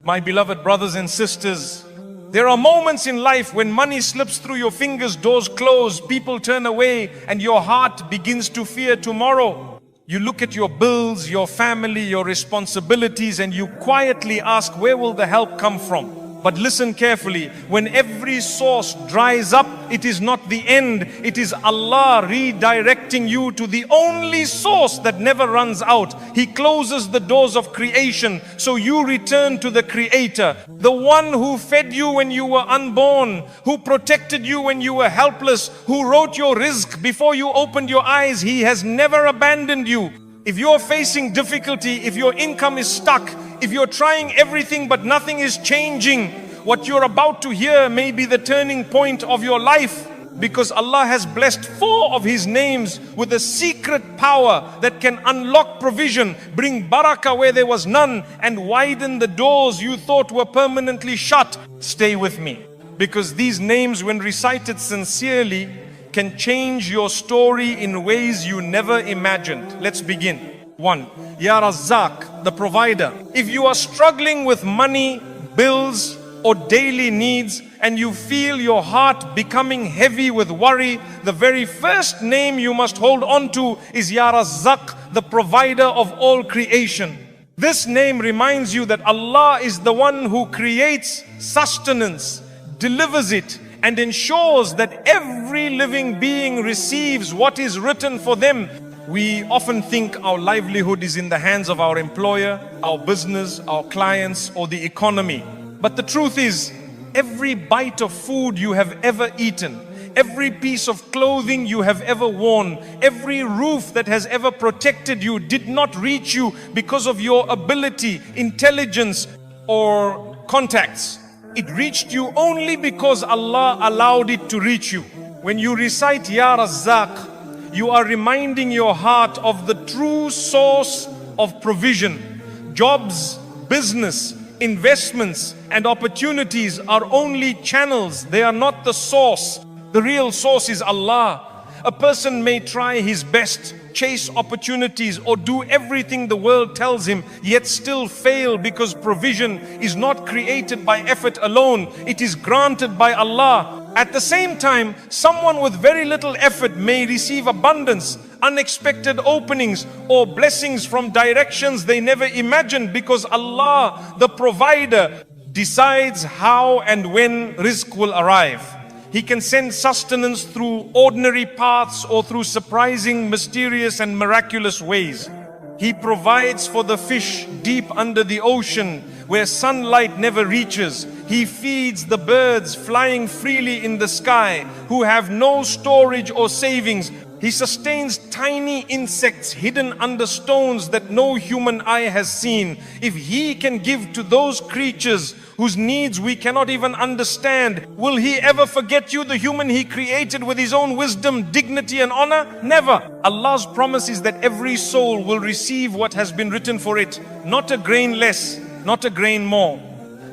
My beloved brothers and sisters, there are moments in life when money slips through your fingers, doors close, people turn away, and your heart begins to fear tomorrow. You look at your bills, your family, your responsibilities, and you quietly ask, where will the help come from? But listen carefully, when every source dries up, it is not the end. It is Allah redirecting you to the only source that never runs out. He closes the doors of creation, so you return to the Creator, the one who fed you when you were unborn, who protected you when you were helpless, who wrote your rizq before you opened your eyes. He has never abandoned you. If you're facing difficulty, if your income is stuck, if you're trying everything but nothing is changing, what you're about to hear may be the turning point of your life, because Allah has blessed 4 of His names with a secret power that can unlock provision, bring barakah where there was none, and widen the doors you thought were permanently shut. Stay with me, because these names, when recited sincerely, can change your story in ways you never imagined. Let's begin. 1. Ya Razzaq, the provider. If you are struggling with money, bills, or daily needs, and you feel your heart becoming heavy with worry, the very first name you must hold on to is Ya Razzaq, the provider of all creation. This name reminds you that Allah is the one who creates sustenance, delivers it, and ensures that every living being receives what is written for them. We often think our livelihood is in the hands of our employer, our business, our clients, or the economy. But the truth is, every bite of food you have ever eaten, every piece of clothing you have ever worn, every roof that has ever protected you did not reach you because of your ability, intelligence, or contacts. It reached you only because Allah allowed it to reach you. When you recite Ya Razzaq, you are reminding your heart of the true source of provision. Jobs, business, investments, and opportunities are only channels. They are not the source. The real source is Allah. A person may try his best, chase opportunities, or do everything the world tells him, yet still fail, because provision is not created by effort alone. It is granted by Allah. At the same time, someone with very little effort may receive abundance, unexpected openings, or blessings from directions they never imagined, because Allah, the provider, decides how and when rizq will arrive. He can send sustenance through ordinary paths or through surprising, mysterious, and miraculous ways. He provides for the fish deep under the ocean where sunlight never reaches. He feeds the birds flying freely in the sky who have no storage or savings. He sustains tiny insects hidden under stones that no human eye has seen. If He can give to those creatures whose needs we cannot even understand, will He ever forget you, the human He created with His own wisdom, dignity, and honor? Never. Allah's promise is that every soul will receive what has been written for it, not a grain less, not a grain more.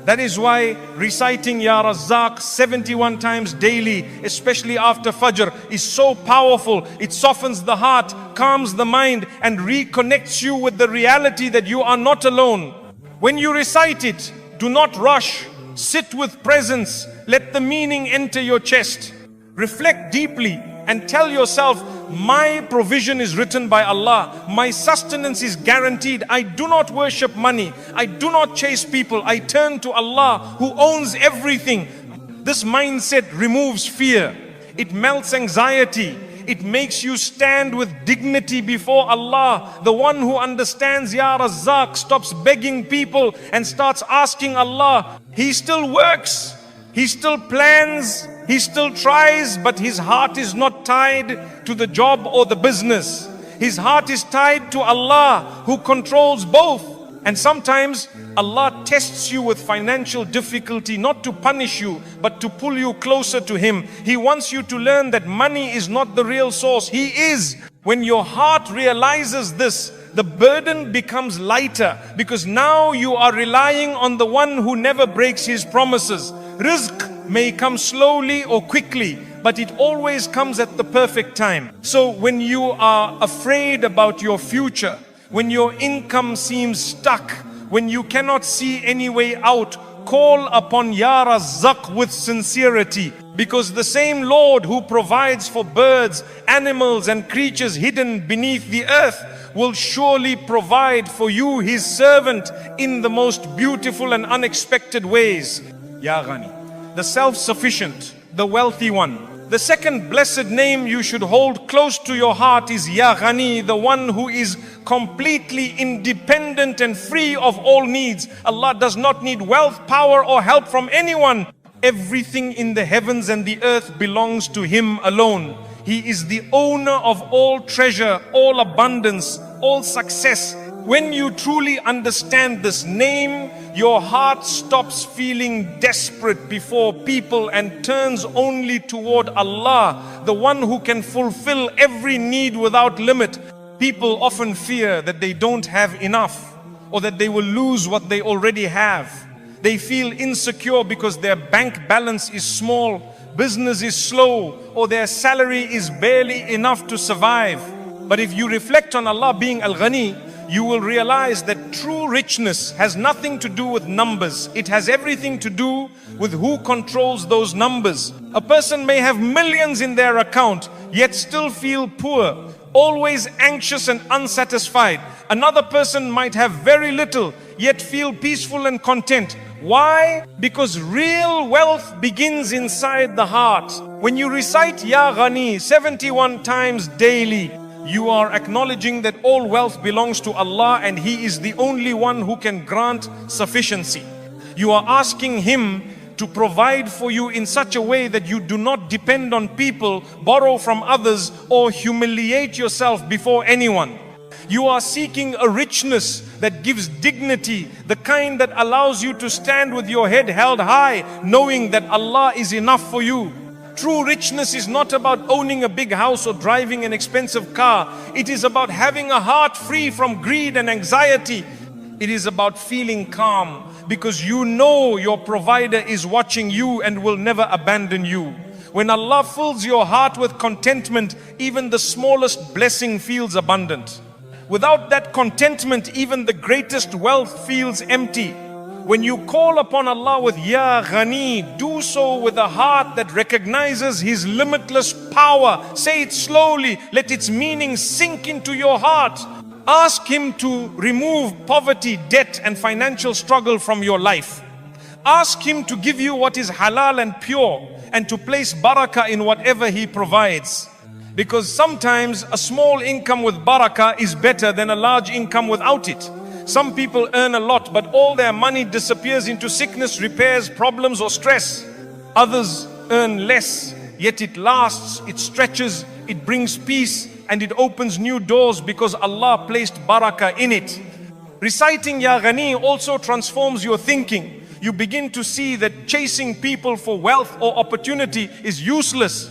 That is why reciting Ya Razzaq 71 times daily, especially after Fajr, is so powerful. It softens the heart, calms the mind, and reconnects you with the reality that you are not alone. When you recite it, do not rush. Sit with presence. Let the meaning enter your chest. Reflect deeply and tell yourself, my provision is written by Allah. My sustenance is guaranteed. I do not worship money. I do not chase people. I turn to Allah who owns everything. This mindset removes fear. It melts anxiety. It makes you stand with dignity before Allah. The one who understands Ya Razzaq stops begging people and starts asking Allah. He still works. He still plans. He still tries, but his heart is not tied to the job or the business. His heart is tied to Allah who controls both. And sometimes Allah tests you with financial difficulty, not to punish you, but to pull you closer to Him. He wants you to learn that money is not the real source. He is. When your heart realizes this, the burden becomes lighter, because now you are relying on the one who never breaks His promises. Rizq may come slowly or quickly, but it always comes at the perfect time. So when you are afraid about your future, when your income seems stuck, When you cannot see any way out, call upon Ya Razzaq with sincerity, because the same Lord who provides for birds, animals and creatures hidden beneath the earth will surely provide for you, His servant, in the most beautiful and unexpected ways. Ya Ghani, the self-sufficient, the wealthy one. The second blessed name you should hold close to your heart is Ya Ghani, the one who is completely independent and free of all needs. Allah does not need wealth, power or help from anyone. Everything in the heavens and the earth belongs to Him alone. He is the owner of all treasure, all abundance, all success. When you truly understand this name, your heart stops feeling desperate before people and turns only toward Allah, the one who can fulfill every need without limit. People often fear that they don't have enough or that they will lose what they already have. They feel insecure because their bank balance is small, business is slow, or their salary is barely enough to survive. But if you reflect on Allah being Al-Ghani, you will realize that true richness has nothing to do with numbers. It has everything to do with who controls those numbers. A person may have millions in their account, yet still feel poor, always anxious and unsatisfied. Another person might have very little, yet feel peaceful and content. Why? Because real wealth begins inside the heart. When you recite Ya Ghani 71 times daily, you are acknowledging that all wealth belongs to Allah and He is the only one who can grant sufficiency. You are asking Him to provide for you in such a way that you do not depend on people, borrow from others, or humiliate yourself before anyone. You are seeking a richness that gives dignity, the kind that allows you to stand with your head held high, knowing that Allah is enough for you. True richness is not about owning a big house or driving an expensive car. It is about having a heart free from greed and anxiety. It is about feeling calm because you know your provider is watching you and will never abandon you. When Allah fills your heart with contentment, even the smallest blessing feels abundant. Without that contentment, even the greatest wealth feels empty. When you call upon Allah with Ya Ghani, do so with a heart that recognizes His limitless power. Say it slowly, let its meaning sink into your heart. Ask Him to remove poverty, debt and financial struggle from your life. Ask Him to give you what is halal and pure and to place barakah in whatever He provides. Because sometimes a small income with barakah is better than a large income without it. Some people earn a lot, but all their money disappears into sickness, repairs, problems or stress. Others earn less, yet it lasts, it stretches, it brings peace and it opens new doors because Allah placed barakah in it. Reciting Ya Ghani also transforms your thinking. You begin to see that chasing people for wealth or opportunity is useless.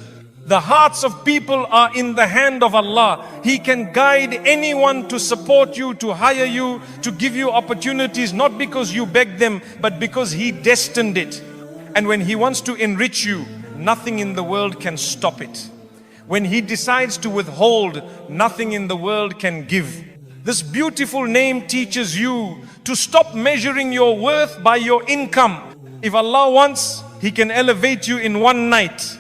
The hearts of people are in the hand of Allah. He can guide anyone to support you, to hire you, to give you opportunities, not because you begged them, but because He destined it. And when He wants to enrich you, nothing in the world can stop it. When He decides to withhold, nothing in the world can give. This beautiful name teaches you to stop measuring your worth by your income. If Allah wants, He can elevate you in one night.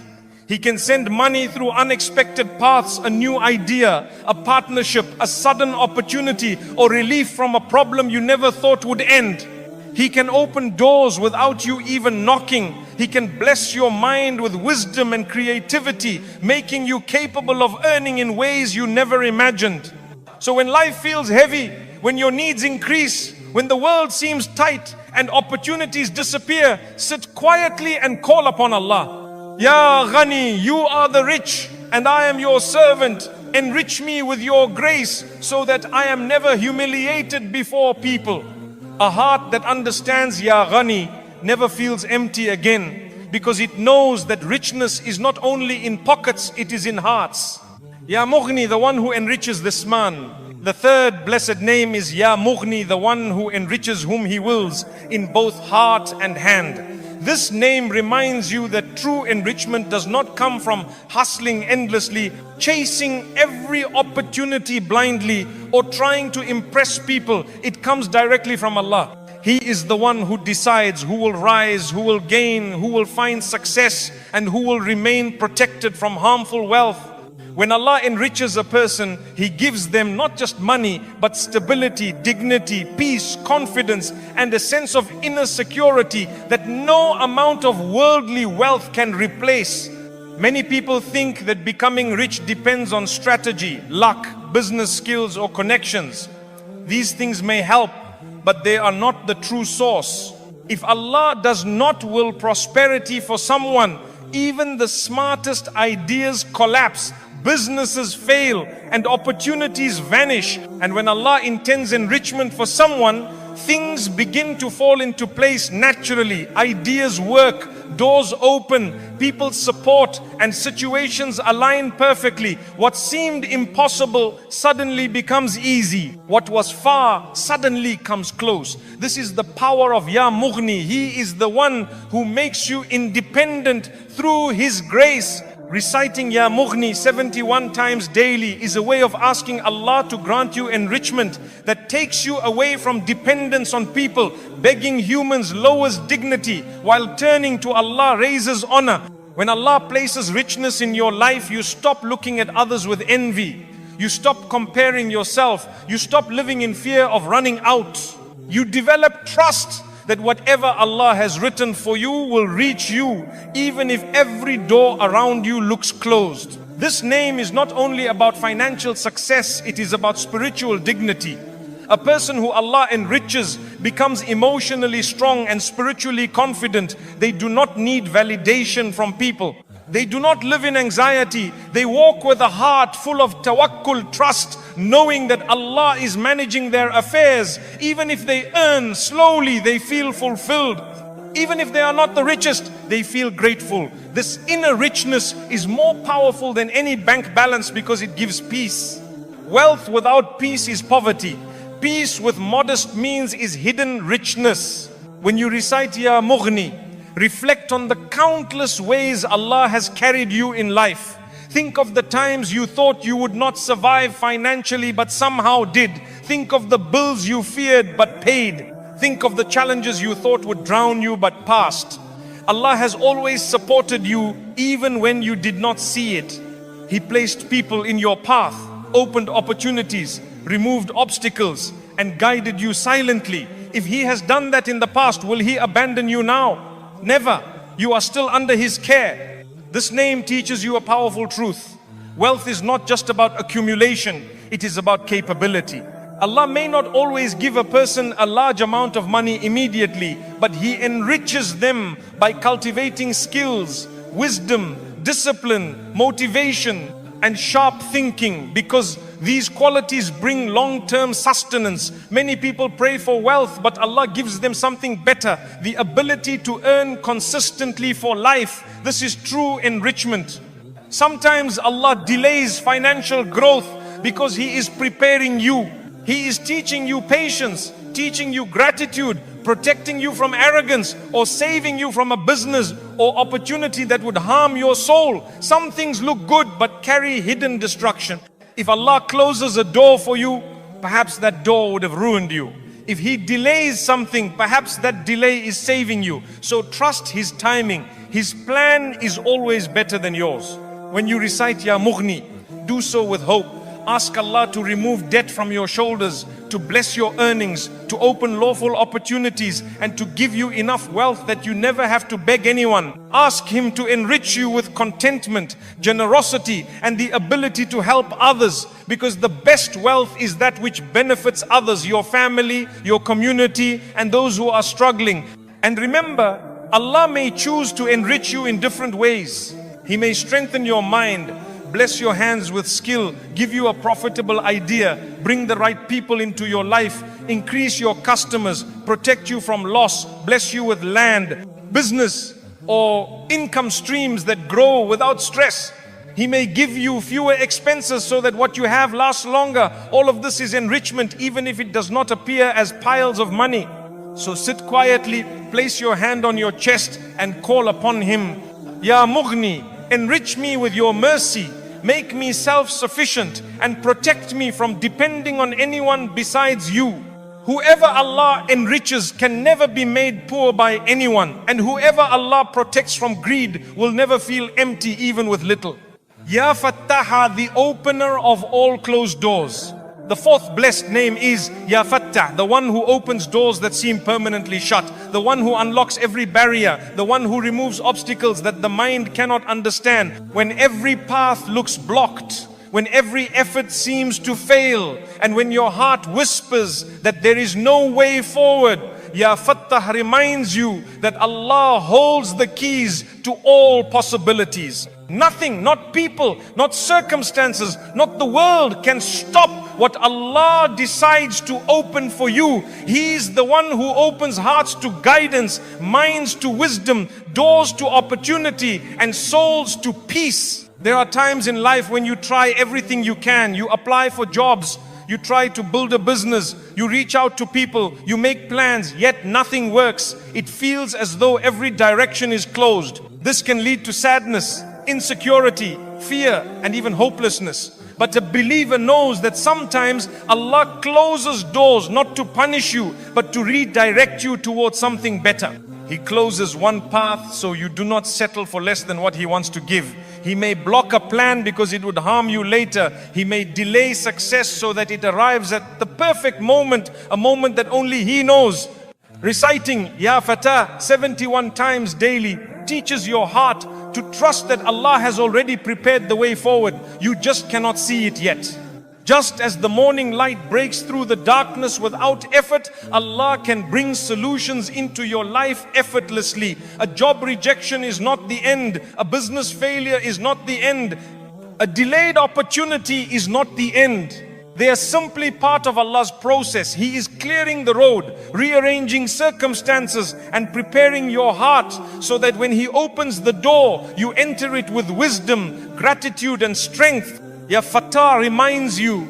He can send money through unexpected paths, a new idea, a partnership, a sudden opportunity, or relief from a problem you never thought would end. He can open doors without you even knocking. He can bless your mind with wisdom and creativity, making you capable of earning in ways you never imagined. So when life feels heavy, when your needs increase, when the world seems tight and opportunities disappear, sit quietly and call upon Allah. Ya Ghani, you are the rich and I am your servant. Enrich me with your grace so that I am never humiliated before people. A heart that understands Ya Ghani never feels empty again because it knows that richness is not only in pockets, it is in hearts. Ya Mughni, the one who enriches this man. The third blessed name is Ya Mughni, the one who enriches whom He wills in both heart and hand. This name reminds you that true enrichment does not come from hustling endlessly, chasing every opportunity blindly, or trying to impress people. It comes directly from Allah. He is the one who decides who will rise, who will gain, who will find success, and who will remain protected from harmful wealth. When Allah enriches a person, He gives them not just money, but stability, dignity, peace, confidence, and a sense of inner security that no amount of worldly wealth can replace. Many people think that becoming rich depends on strategy, luck, business skills, or connections. These things may help, but they are not the true source. If Allah does not will prosperity for someone, even the smartest ideas collapse, businesses fail, and opportunities vanish. And when Allah intends enrichment for someone, things begin to fall into place naturally. Ideas work, doors open, people support, and situations align perfectly. What seemed impossible suddenly becomes easy. What was far suddenly comes close. This is the power of Ya Mughni. He is the one who makes you independent through His grace. Reciting Ya Mughni 71 times daily is a way of asking Allah to grant you enrichment that takes you away from dependence on people. Begging humans lowers dignity, while turning to Allah raises honor. When Allah places richness in your life, you stop looking at others with envy. You stop comparing yourself. You stop living in fear of running out. You develop trust that whatever Allah has written for you will reach you, even if every door around you looks closed. This name is not only about financial success, it is about spiritual dignity. A person who Allah enriches becomes emotionally strong and spiritually confident. They do not need validation from people. They do not live in anxiety. They walk with a heart full of tawakkul, trust, knowing that Allah is managing their affairs. Even if they earn slowly, they feel fulfilled. Even if they are not the richest, they feel grateful. This inner richness is more powerful than any bank balance because it gives peace. Wealth without peace is poverty. Peace with modest means is hidden richness. When you recite Ya Mughni, reflect on the countless ways Allah has carried you in life. Think of the times you thought you would not survive financially but somehow did. Think of the bills you feared but paid. Think of the challenges you thought would drown you but passed. Allah has always supported you even when you did not see it. He placed people in your path, opened opportunities, removed obstacles, and guided you silently. If He has done that in the past, will He abandon you now? Never. You are still under His care. This name teaches you a powerful truth. Wealth is not just about accumulation, it is about capability. Allah may not always give a person a large amount of money immediately, but He enriches them by cultivating skills, wisdom, discipline, motivation, and sharp thinking, because these qualities bring long-term sustenance. Many people pray for wealth, but Allah gives them something better, the ability to earn consistently for life. This is true enrichment. Sometimes Allah delays financial growth because He is preparing you. He is teaching you patience, teaching you gratitude, protecting you from arrogance, or saving you from a business or opportunity that would harm your soul. Some things look good but carry hidden destruction. If Allah closes a door for you, perhaps that door would have ruined you. If He delays something, perhaps that delay is saving you. So trust His timing. His plan is always better than yours. When you recite Ya Mughni, do so with hope. Ask Allah to remove debt from your shoulders, to bless your earnings, to open lawful opportunities, and to give you enough wealth that you never have to beg anyone. Ask Him to enrich you with contentment, generosity, and the ability to help others, because the best wealth is that which benefits others, your family, your community, and those who are struggling. And remember, Allah may choose to enrich you in different ways. He may strengthen your mind, bless your hands with skill, give you a profitable idea, bring the right people into your life, increase your customers, protect you from loss, bless you with land, business, or income streams that grow without stress. He may give you fewer expenses so that what you have lasts longer. All of this is enrichment, even if it does not appear as piles of money. So sit quietly, place your hand on your chest and call upon Him. Ya Mughni, enrich me with your mercy. Make me self-sufficient and protect me from depending on anyone besides you. Whoever Allah enriches can never be made poor by anyone, and whoever Allah protects from greed will never feel empty even with little. Ya Fattah, the opener of all closed doors. The fourth blessed name is Ya Fattah, the one who opens doors that seem permanently shut, the one who unlocks every barrier, the one who removes obstacles that the mind cannot understand. When every path looks blocked, when every effort seems to fail, and when your heart whispers that there is no way forward, Ya Fattah reminds you that Allah holds the keys to all possibilities. Nothing, not people, not circumstances, not the world can stop what Allah decides to open for you. He is the one who opens hearts to guidance, minds to wisdom, doors to opportunity, and souls to peace. There are times in life when you try everything you can. You apply for jobs, you try to build a business, you reach out to people, you make plans, yet nothing works. It feels as though every direction is closed. This can lead to sadness, insecurity, fear, and even hopelessness. But a believer knows that sometimes Allah closes doors not to punish you, but to redirect you towards something better. He closes one path so you do not settle for less than what He wants to give. He may block a plan because it would harm you later. He may delay success so that it arrives at the perfect moment, a moment that only He knows. Reciting Ya Fattah 71 times daily teaches your heart to trust that Allah has already prepared the way forward. You just cannot see it yet. Just as the morning light breaks through the darkness without effort, Allah can bring solutions into your life effortlessly. A job rejection is not the end. A business failure is not the end. A delayed opportunity is not the end. They are simply part of Allah's process. He is clearing the road, rearranging circumstances, and preparing your heart so that when He opens the door, you enter it with wisdom, gratitude, and strength. Ya Fattah reminds you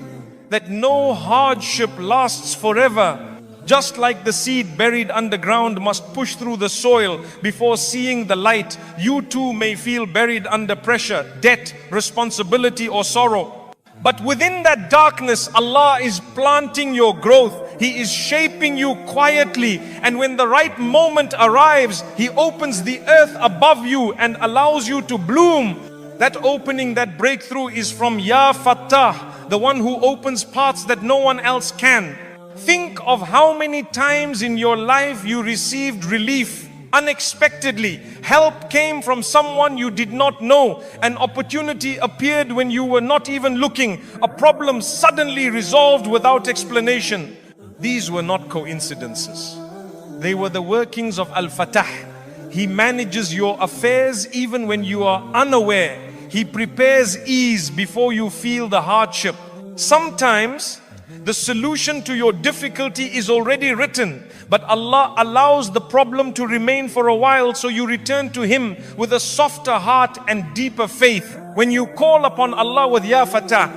that no hardship lasts forever. Just like the seed buried underground must push through the soil before seeing the light, you too may feel buried under pressure, debt, responsibility, or sorrow. But within that darkness, Allah is planting your growth. He is shaping you quietly. And when the right moment arrives, He opens the earth above you and allows you to bloom. That opening, that breakthrough is from Ya Fattah, the one who opens paths that no one else can. Think of how many times in your life you received relief unexpectedly. Help came from someone you did not know. An opportunity appeared when you were not even looking. A problem suddenly resolved without explanation. These were not coincidences. They were the workings of Al-Fattah. He manages your affairs even when you are unaware. He prepares ease before you feel the hardship. Sometimes the solution to your difficulty is already written, but Allah allows the problem to remain for a while so you return to Him with a softer heart and deeper faith. When you call upon Allah with Ya Fattah,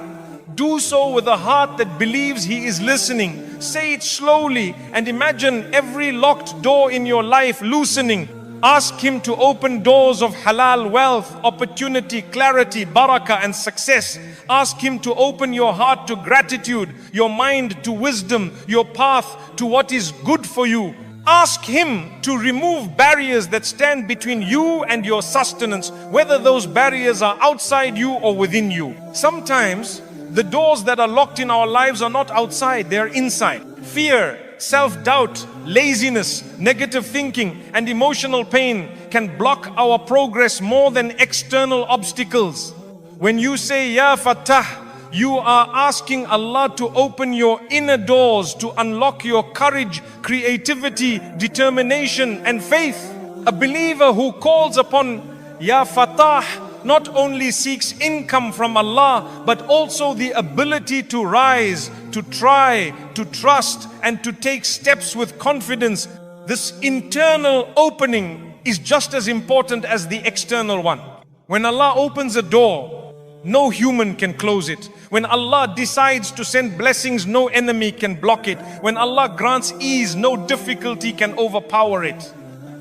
do so with a heart that believes He is listening. Say it slowly and imagine every locked door in your life loosening. Ask Him to open doors of halal wealth, opportunity, clarity, barakah, and success. Ask Him to open your heart to gratitude, your mind to wisdom, your path to what is good for you. Ask Him to remove barriers that stand between you and your sustenance, whether those barriers are outside you or within you. Sometimes the doors that are locked in our lives are not outside, they are inside. Fear, self-doubt, laziness, negative thinking, and emotional pain can block our progress more than external obstacles. When you say Ya Fattah, you are asking Allah to open your inner doors, to unlock your courage, creativity, determination, and faith. A believer who calls upon Ya Fattah not only seeks income from Allah, but also the ability to rise, to try, to trust, and to take steps with confidence. This internal opening is just as important as the external one. When Allah opens a door, no human can close it. When Allah decides to send blessings, no enemy can block it. When Allah grants ease, no difficulty can overpower it.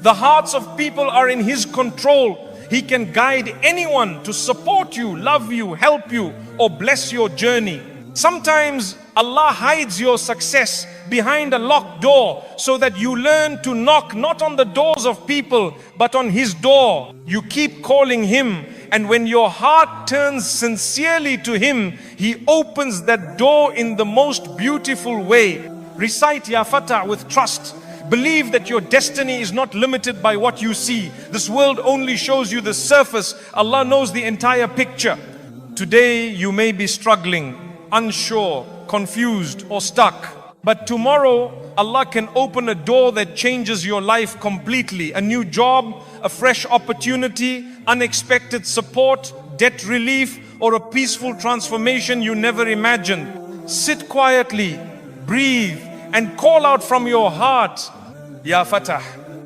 The hearts of people are in His control. He can guide anyone to support you, love you, help you, or bless your journey. Sometimes Allah hides your success behind a locked door so that you learn to knock not on the doors of people but on His door. You keep calling Him, and when your heart turns sincerely to Him, He opens that door in the most beautiful way. Recite Ya Fattah with trust. Believe that your destiny is not limited by what you see. This world only shows you the surface. Allah knows the entire picture. Today you may be struggling, unsure, confused or stuck. But tomorrow Allah can open a door that changes your life completely. A new job, a fresh opportunity, unexpected support, debt relief, or a peaceful transformation you never imagined. Sit quietly, breathe, and call out from your heart, Ya Fattah,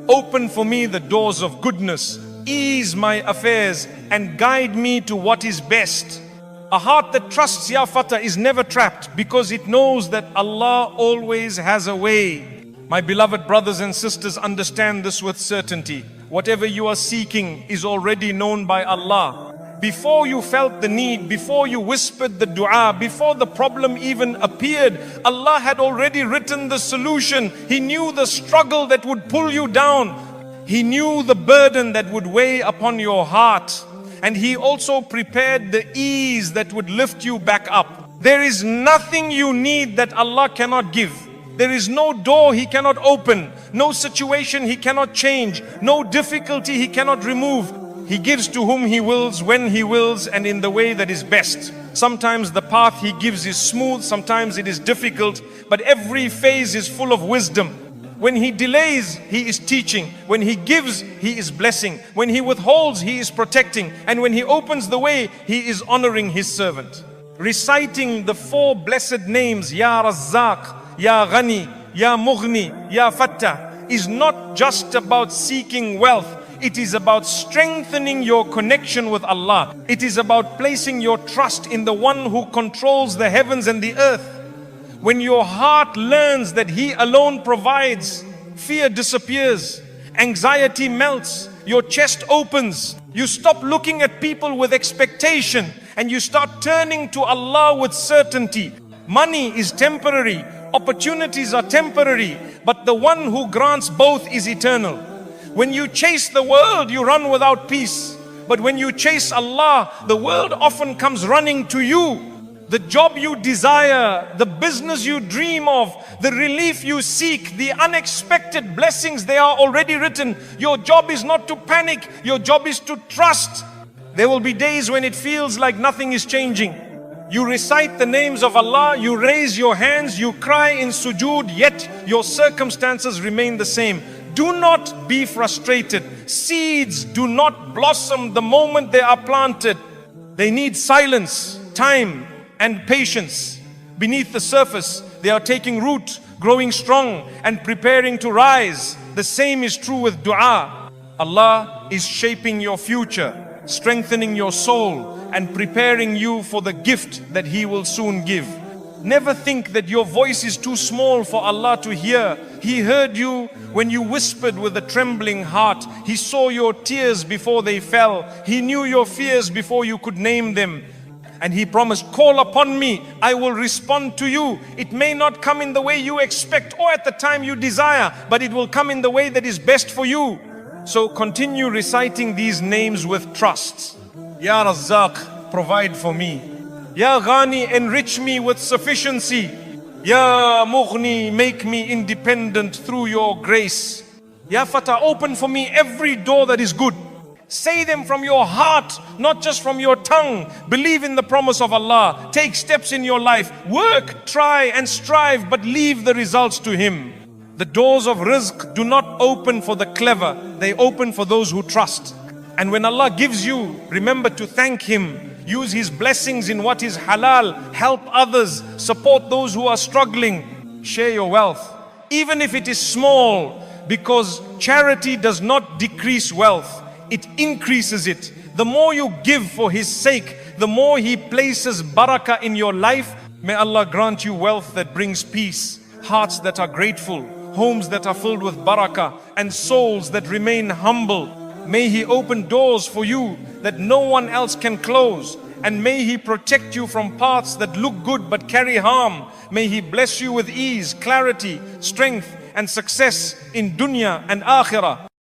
open for me the doors of goodness, ease my affairs, and guide me to what is best. A heart that trusts Ya Fattah is never trapped because it knows that Allah always has a way. My beloved brothers and sisters, understand this with certainty. Whatever you are seeking is already known by Allah. Before you felt the need, before you whispered the dua, before the problem even appeared, Allah had already written the solution. He knew the struggle that would pull you down. He knew the burden that would weigh upon your heart. And He also prepared the ease that would lift you back up. There is nothing you need that Allah cannot give. There is no door He cannot open, no situation He cannot change, no difficulty He cannot remove. He gives to whom He wills, when He wills, and in the way that is best. Sometimes the path He gives is smooth, sometimes it is difficult, but every phase is full of wisdom. When He delays, He is teaching. When He gives, He is blessing. When He withholds, He is protecting. And when He opens the way, He is honoring His servant. Reciting the 4 blessed names, Ya Ar-Razzaq, Ya Ghani, Ya Mughni, Ya Fattah, is not just about seeking wealth. It is about strengthening your connection with Allah. It is about placing your trust in the one who controls the heavens and the earth. When your heart learns that He alone provides, fear disappears, anxiety melts, your chest opens. You stop looking at people with expectation and you start turning to Allah with certainty. Money is temporary, opportunities are temporary, but the one who grants both is eternal. When you chase the world, you run without peace. But when you chase Allah, the world often comes running to you. The job you desire, the business you dream of, the relief you seek, the unexpected blessings, they are already written. Your job is not to panic, your job is to trust. There will be days when it feels like nothing is changing. You recite the names of Allah, you raise your hands, you cry in sujood, yet your circumstances remain the same. Do not be frustrated. Seeds do not blossom the moment they are planted. They need silence, time, and patience. Beneath the surface, they are taking root, growing strong, and preparing to rise. The same is true with dua. Allah is shaping your future, strengthening your soul, and preparing you for the gift that He will soon give. Never think that your voice is too small for Allah to hear. He heard you when you whispered with a trembling heart. He saw your tears before they fell. He knew your fears before you could name them. And He promised, call upon me, I will respond to you. It may not come in the way you expect or at the time you desire, but it will come in the way that is best for you. So continue reciting these names with trust. Ya Ar-Razzaq, provide for me. Ya Ghani, enrich me with sufficiency. Ya Mughni, make me independent through your grace. Ya Fattah, open for me every door that is good. Say them from your heart, not just from your tongue. Believe in the promise of Allah. Take steps in your life. Work, try and strive, but leave the results to Him. The doors of rizq do not open for the clever. They open for those who trust. And when Allah gives you, remember to thank Him. Use His blessings in what is halal. Help others. Support those who are struggling. Share your wealth, even if it is small, because charity does not decrease wealth. It increases it. The more you give for His sake, the more He places barakah in your life. May Allah grant you wealth that brings peace, hearts that are grateful, homes that are filled with barakah, and souls that remain humble. May He open doors for you that no one else can close. And may He protect you from paths that look good but carry harm. May He bless you with ease, clarity, strength, and success in dunya and akhirah.